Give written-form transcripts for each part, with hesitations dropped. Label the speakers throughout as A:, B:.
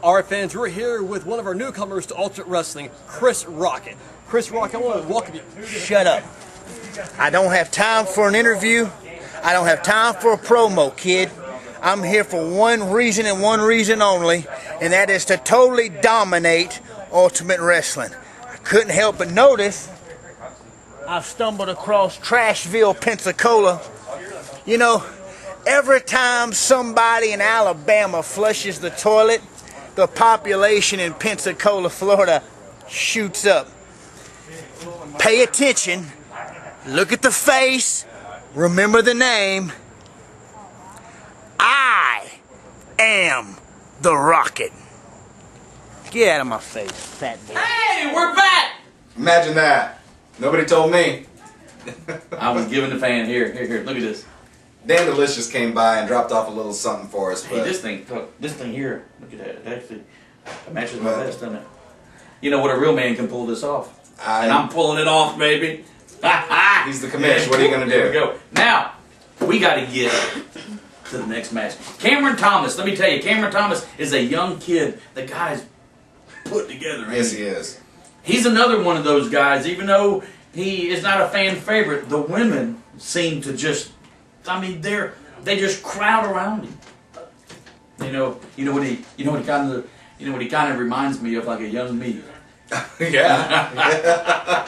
A: All right, fans, we're here with one of our newcomers to Ultimate Wrestling, Chris Rocket. Chris Rocket, I want to welcome you.
B: Shut up. I don't have time for an interview. I don't have time for a promo, kid. I'm here for one reason and one reason only, and that is to totally dominate Ultimate Wrestling. I couldn't help but notice I've stumbled across Trashville, Pensacola. You know, every time somebody in Alabama flushes the toilet, the population in Pensacola, Florida shoots up. Pay attention, look at the face, remember the name. I am the Rocket. Get out of my face, fat boy.
C: Hey, we're back!
D: Imagine that. Nobody told me.
C: I was giving the fan here, look at this.
D: Dan Delicious came by and dropped off a little something for us.
C: Hey,
D: But
C: this thing here, look at that. It actually matches my vest, doesn't it? You know what, a real man can pull this off. And I'm pulling it off, baby.
D: He's the commish. What are you going to do?
C: Here we go. Now, we got to get to the next match. Cameron Thomas, let me tell you, Cameron Thomas is a young kid. The guy's put together.
D: Yes, he is.
C: He's another one of those guys, even though he is not a fan favorite, the women seem to just, I mean, they just crowd around him. You know what he kind of reminds me of, like a young me.
D: Yeah.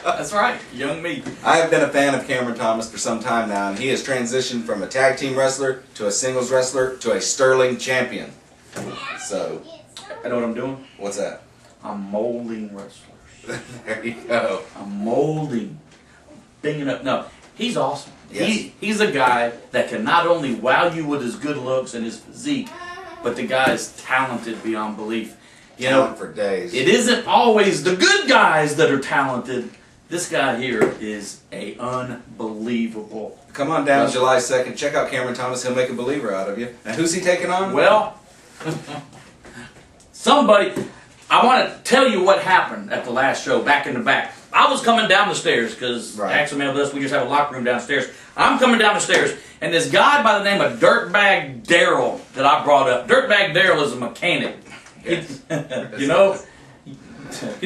C: That's right, young me.
D: I have been a fan of Cameron Thomas for some time now, and he has transitioned from a tag team wrestler to a singles wrestler to a sterling champion. So,
C: I know what I'm doing?
D: what's that?
C: I'm molding wrestlers.
D: There you go.
C: I'm molding, binging up. No, he's awesome.
D: Yes.
C: He's a guy that can not only wow you with his good looks and his physique, but the guy's talented beyond belief. You know,
D: for days.
C: it isn't always the good guys that are talented. This guy here is a unbelievable.
D: Come on down July 2nd. Check out Cameron Thomas. He'll make a believer out of you. Now, who's he taking on?
C: Well, somebody. I want to tell you what happened at the last show, back in the back. I was coming down the stairs, because Axel mailed us, we just have a locker room downstairs. I'm coming down the stairs, and this guy by the name of Dirtbag Daryl that I brought up. Dirtbag Daryl is a mechanic.
D: Yes.
C: You know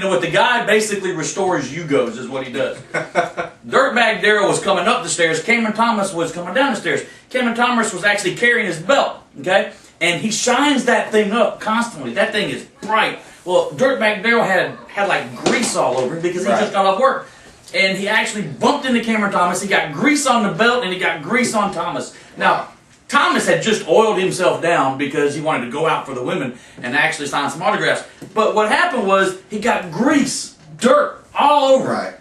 C: what, the guy basically restores Yugos is what he does. Dirtbag Daryl was coming up the stairs. Cameron Thomas was coming down the stairs. Cameron Thomas was actually carrying his belt, okay? And he shines that thing up constantly. That thing is bright. Well, Dirtbag Daryl had like grease all over him because he just got off work. And he actually bumped into Cameron Thomas. He got grease on the belt and he got grease on Thomas. Now, Thomas had just oiled himself down because he wanted to go out for the women and actually sign some autographs. But what happened was he got grease, dirt, all over him.
D: Right.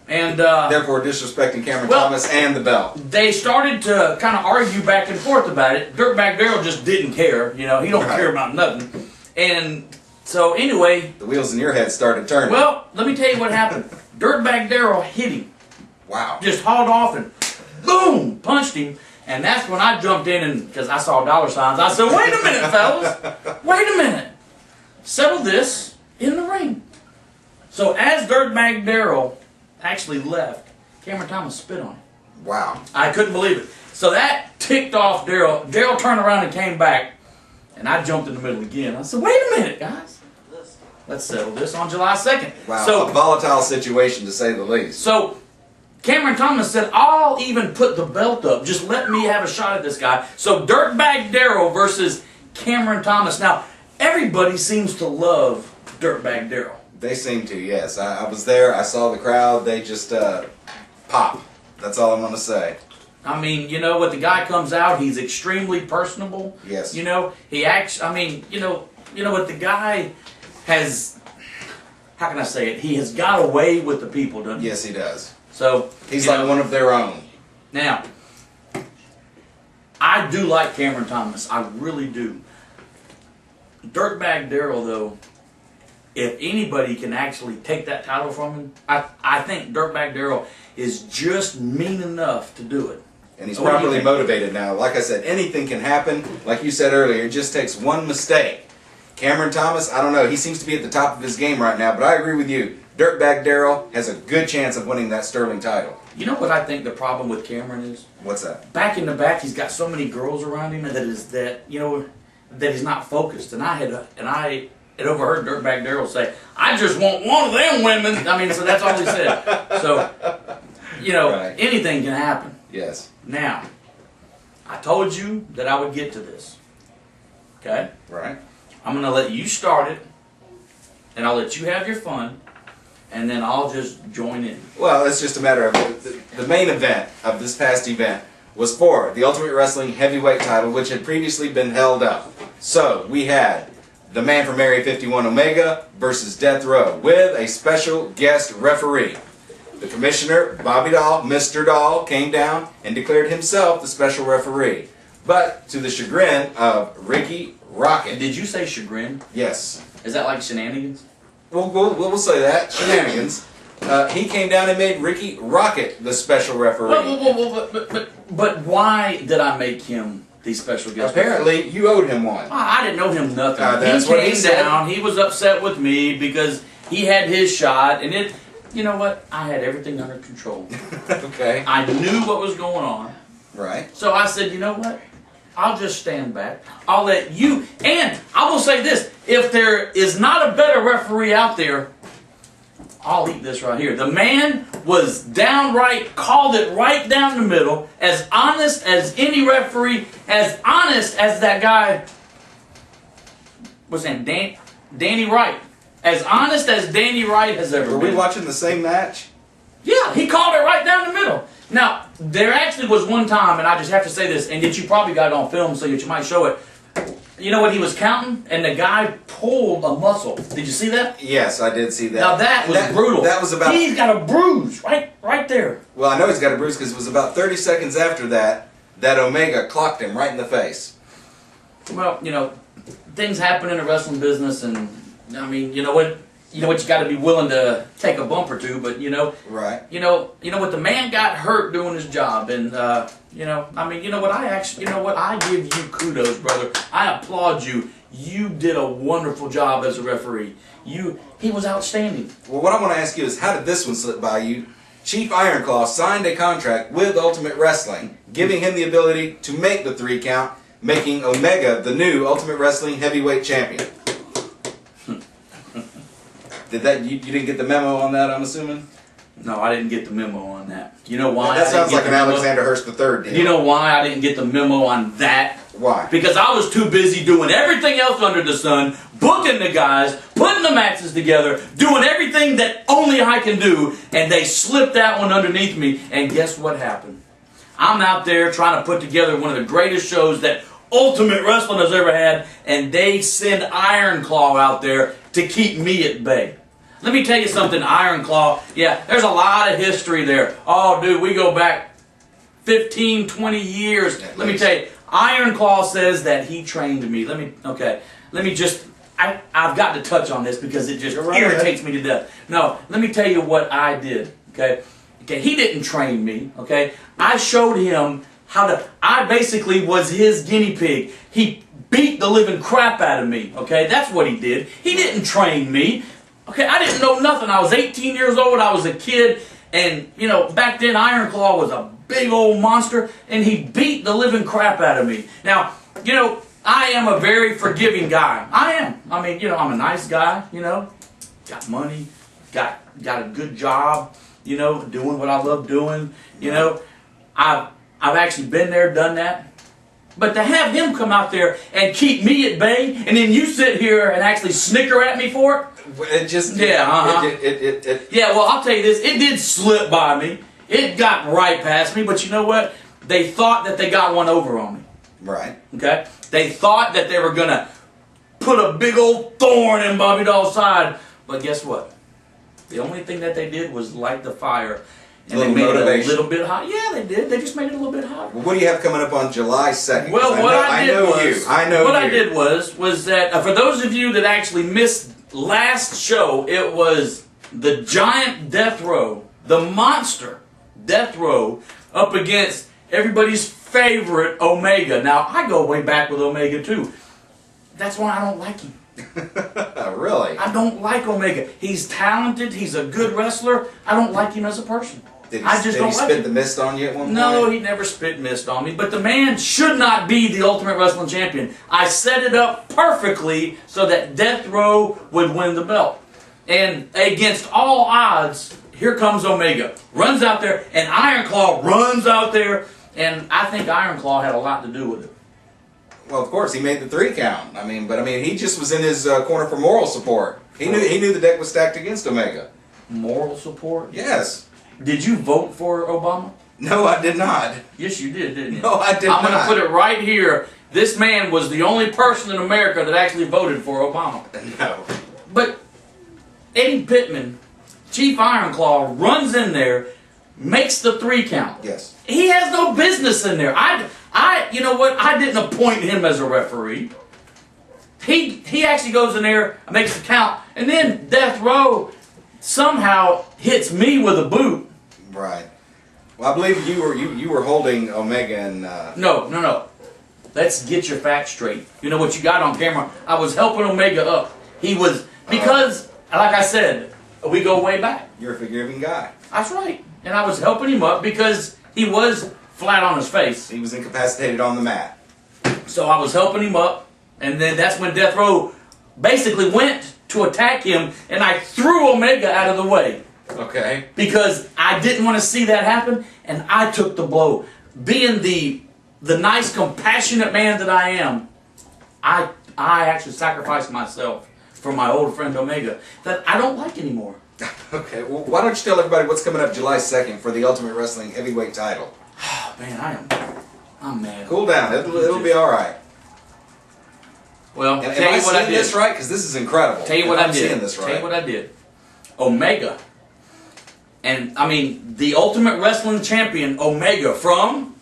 C: And
D: therefore disrespecting Cameron Thomas and the belt.
C: They started to kind of argue back and forth about it. Dirtbag Daryl just didn't care. You know, he don't care about nothing. And so anyway,
D: the wheels in your head started turning.
C: Well, let me tell you what happened. Dirtbag Daryl hit him.
D: Wow.
C: Just hauled off and boom, punched him. And that's when I jumped in, and because I saw dollar signs, I said, wait a minute, fellas. Wait a minute. Settle this in the ring. So as Dirtbag Daryl actually left, Cameron Thomas spit on him.
D: Wow.
C: I couldn't believe it. So that ticked off Daryl. Daryl turned around and came back, and I jumped in the middle again. I said, wait a minute, guys. Let's settle this on July 2nd.
D: Wow,
C: so,
D: a volatile situation to say the least.
C: So Cameron Thomas said, I'll even put the belt up. Just let me have a shot at this guy. So Dirtbag Daryl versus Cameron Thomas. Now, everybody seems to love Dirtbag Daryl.
D: They seem to, yes. I was there. I saw the crowd. They just pop. That's all I'm going to say.
C: I mean, you know what? The guy comes out. He's extremely personable.
D: Yes.
C: You know, he acts. I mean, you know what? The guy has. How can I say it? He has got away with the people, doesn't he?
D: Yes, he does.
C: So
D: he's like one of their own.
C: Now, I do like Cameron Thomas. I really do. Dirtbag Daryl, though, if anybody can actually take that title from him, I think Dirtbag Daryl is just mean enough to do it.
D: And he's properly motivated now. Like I said, anything can happen. Like you said earlier, it just takes one mistake. Cameron Thomas, I don't know. He seems to be at the top of his game right now, but I agree with you. Dirtbag Daryl has a good chance of winning that sterling title.
C: You know what I think the problem with Cameron is?
D: What's that?
C: Back in the back, he's got so many girls around him that that he's not focused. And I had overheard Dirtbag Daryl say, "I just want one of them women." I mean, so that's all he said. So, you know,
D: Right.
C: anything can happen.
D: Yes.
C: Now, I told you that I would get to this. Okay?
D: Right.
C: I'm going to let you start it, and I'll let you have your fun, and then I'll just join in.
D: Well, it's just a matter of the main event of this past event was for the Ultimate Wrestling Heavyweight title, which had previously been held up. So we had the man from Area 51 Omega versus Death Row with a special guest referee. The commissioner, Bobby Doll, Mr. Doll, came down and declared himself the special referee. But to the chagrin of Ricky Rocket.
C: Did you say chagrin?
D: Yes.
C: Is that like shenanigans?
D: We'll say that. Shenanigans. He came down and made Ricky Rocket the special referee.
C: But why did I make him the special guest?
D: Apparently, you owed him one.
C: I didn't know him nothing.
D: That's
C: He
D: what he
C: came
D: said.
C: down. He was upset with me because he had his shot, and it. You know what? I had everything under control.
D: Okay.
C: I knew what was going on.
D: Right.
C: So I said, you know what? I'll just stand back. I'll let you. And I will say this: if there is not a better referee out there, I'll eat this right here. The man was downright, called it right down the middle, as honest as any referee, as honest as that guy. What's his name? Danny Wright. As honest as Danny Wright has ever
D: Were
C: been.
D: we watching the same match?
C: Yeah, he called it right down the middle. Now, there actually was one time, and I just have to say this, and that you probably got it on film so that you might show it. You know what he was counting? And the guy pulled a muscle. Did you see that?
D: Yes, I did see that.
C: Now that was brutal.
D: That was about.
C: He's got a bruise right there.
D: Well, I know he's got a bruise because it was about 30 seconds after that Omega clocked him right in the face.
C: Well, you know, things happen in the wrestling business, and I mean, you know what you got to be willing to take a bump or two. But
D: Right.
C: you know what, the man got hurt doing his job, and I mean, you know what, I give you kudos, brother. I applaud you. You did a wonderful job as a referee. He was outstanding.
D: Well, what I want to ask you is, how did this one slip by you? Chief Ironclaw signed a contract with Ultimate Wrestling, giving him the ability to make the 3 count, making Omega the new Ultimate Wrestling Heavyweight Champion. You didn't get the memo on that, I'm assuming?
C: No, I didn't get the memo on that. You know why?
D: That
C: I
D: sounds
C: didn't
D: like
C: get
D: an
C: the memo?
D: Alexander Hurst III deal.
C: You know why I didn't get the memo on that?
D: Why?
C: Because I was too busy doing everything else under the sun, booking the guys, putting the matches together, doing everything that only I can do, and they slipped that one underneath me, and guess what happened? I'm out there trying to put together one of the greatest shows that Ultimate Wrestling has ever had, and they send Iron Claw out there to keep me at bay. Let me tell you something, Iron Claw, yeah, there's a lot of history there. Oh, dude, we go back 15, 20 years. Let me tell you, Iron Claw says that he trained me. I've got to touch on this because it just irritates me to death. No, let me tell you what I did, okay? Okay, he didn't train me, okay? I showed him I basically was his guinea pig. He beat the living crap out of me, okay? That's what he did. He didn't train me. Okay, I didn't know nothing. I was 18 years old. I was a kid. And, back then, Iron Claw was a big old monster. And he beat the living crap out of me. Now, I am a very forgiving guy. I am. I mean, I'm a nice guy, Got money. Got a good job, doing what I love doing. I've actually been there, done that. But to have him come out there and keep me at bay, and then you sit here and actually snicker at me for it?
D: It just...
C: Yeah, Yeah, well, I'll tell you this. It did slip by me. It got right past me. But you know what? They thought that they got one over on me.
D: Right.
C: Okay? They thought that they were going to put a big old thorn in Bobby Doll's side. But guess what? The only thing that they did was light the fire. And they made it a little bit hot. Yeah, they did. They just made it a little bit hotter.
D: Well, what do you have coming up on July 2nd?
C: Well, I did was that for those of you that actually missed last show, it was the giant Death Row, the monster Death Row, up against everybody's favorite Omega. Now, I go way back with Omega too. That's why I don't like him.
D: Really?
C: I don't like Omega. He's talented. He's a good wrestler. I don't like him as a person.
D: Did he,
C: I just
D: did
C: don't
D: he
C: like
D: spit
C: it.
D: the mist on you at one point?
C: No, he never spit mist on me. But the man should not be the Ultimate Wrestling Champion. I set it up perfectly so that Death Row would win the belt. And against all odds, here comes Omega. Runs out there, and Iron Claw runs out there. And I think Iron Claw had a lot to do with it.
D: Well, of course, he made the 3 count. But he just was in his corner for moral support. He knew the deck was stacked against Omega.
C: Moral support?
D: Yes.
C: Did you vote for Obama?
D: No, I did not.
C: Yes, you did, didn't you?
D: No, I did not.
C: I'm going to put it right here. This man was the only person in America that actually voted for Obama.
D: No.
C: But Eddie Pittman, Chief Iron Claw, runs in there, makes the 3 count.
D: Yes.
C: He has no business in there. You know what? I didn't appoint him as a referee. He actually goes in there, makes the count, and then Death Row somehow hits me with a boot.
D: Right. Well, I believe you were holding Omega and.
C: No. Let's get your facts straight. You know what you got on camera? I was helping Omega up. He was because, like I said, we go way back.
D: You're a forgiving guy.
C: That's right. And I was helping him up because he was flat on his face.
D: He was incapacitated on the mat.
C: So I was helping him up, and then that's when Death Row basically went to attack him, and I threw Omega out of the way.
D: Okay.
C: Because I didn't want to see that happen, and I took the blow. Being the nice, compassionate man that I am, I actually sacrificed myself for my old friend Omega that I don't like anymore.
D: Okay, well, why don't you tell everybody what's coming up July 2nd for the Ultimate Wrestling Heavyweight title?
C: Oh, man, I'm mad.
D: Cool down. It'll be all right.
C: Well,
D: Am
C: tell
D: I
C: you what I
D: seeing
C: did.
D: this right? Because this is incredible.
C: Tell you what I did.
D: Seeing this right.
C: Tell you what I did. Omega, and the Ultimate Wrestling Champion Omega from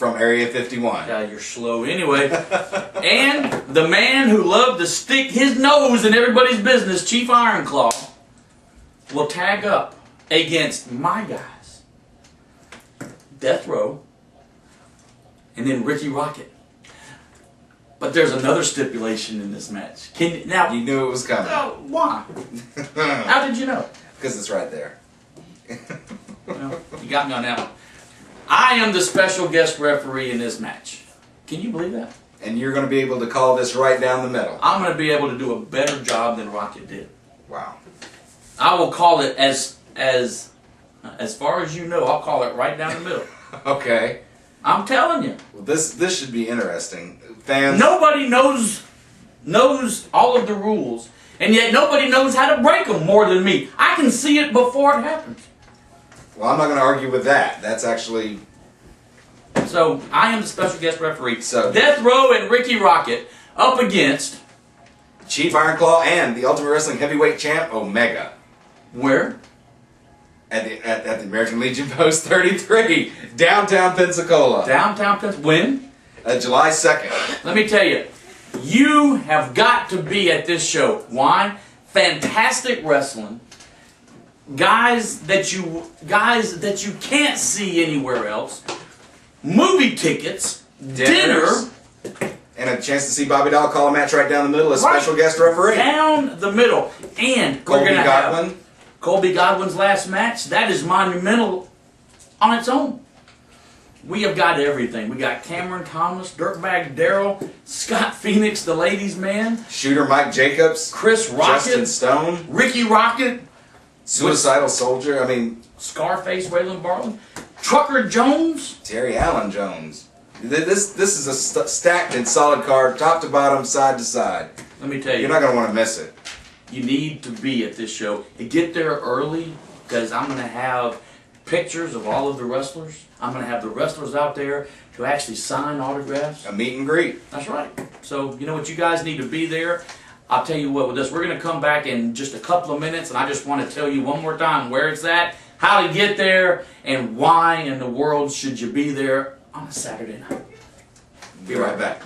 D: Area 51.
C: Yeah, you're slow anyway. And the man who loved to stick his nose in everybody's business, Chief Iron Claw, will tag up against my guys, Death Row, and then Ricky Rocket. But there's another stipulation in this match.
D: You knew it was coming.
C: Why? How did you know?
D: Because it's right there.
C: Well, you got me on that one. I am the special guest referee in this match. Can you believe that?
D: And you're going to be able to call this right down the middle.
C: I'm going to be able to do a better job than Rocket did.
D: Wow.
C: I will call it as far as you know. I'll call it right down the middle.
D: Okay.
C: I'm telling you.
D: Well, this should be interesting. Fans.
C: Nobody knows all of the rules, and yet nobody knows how to break them more than me. I can see it before it happens.
D: Well, I'm not going to argue with that. That's actually.
C: So I am the special guest referee.
D: So
C: Death Row and Ricky Rocket up against
D: Chief Iron Claw and the Ultimate Wrestling Heavyweight Champ Omega.
C: Where?
D: At the American Legion Post 33, downtown Pensacola.
C: Downtown Pensacola. When?
D: July 2nd.
C: Let me tell you, you have got to be at this show. Why? Fantastic wrestling. Guys that you can't see anywhere else. Movie tickets, dinner,
D: and a chance to see Bobby Doll call a match right down the middle as special guest referee.
C: Down the middle. And we're going to have Colby Godwin's last match. That is monumental on its own. We have got everything. We got Cameron Thomas, Dirtbag Darrell, Scott Phoenix, the ladies' man,
D: Shooter Mike Jacobs,
C: Chris Rocket,
D: Justin Stone,
C: Ricky Rocket,
D: Suicidal Soldier.
C: Scarface, Waylon Bartlett, Trucker Jones,
D: Terry Allen Jones. This is a stacked and solid card, top to bottom, side to side.
C: Let me tell you,
D: you're not going to want to miss it.
C: You need to be at this show. You get there early because I'm going to have pictures of all of the wrestlers. I'm going to have the wrestlers out there to actually sign autographs.
D: A meet and greet.
C: That's right. So, you know what? You guys need to be there. I'll tell you what, with this, we're going to come back in just a couple of minutes, and I just want to tell you one more time where it's at, how to get there, and why in the world should you be there on a Saturday night.
D: Be right back.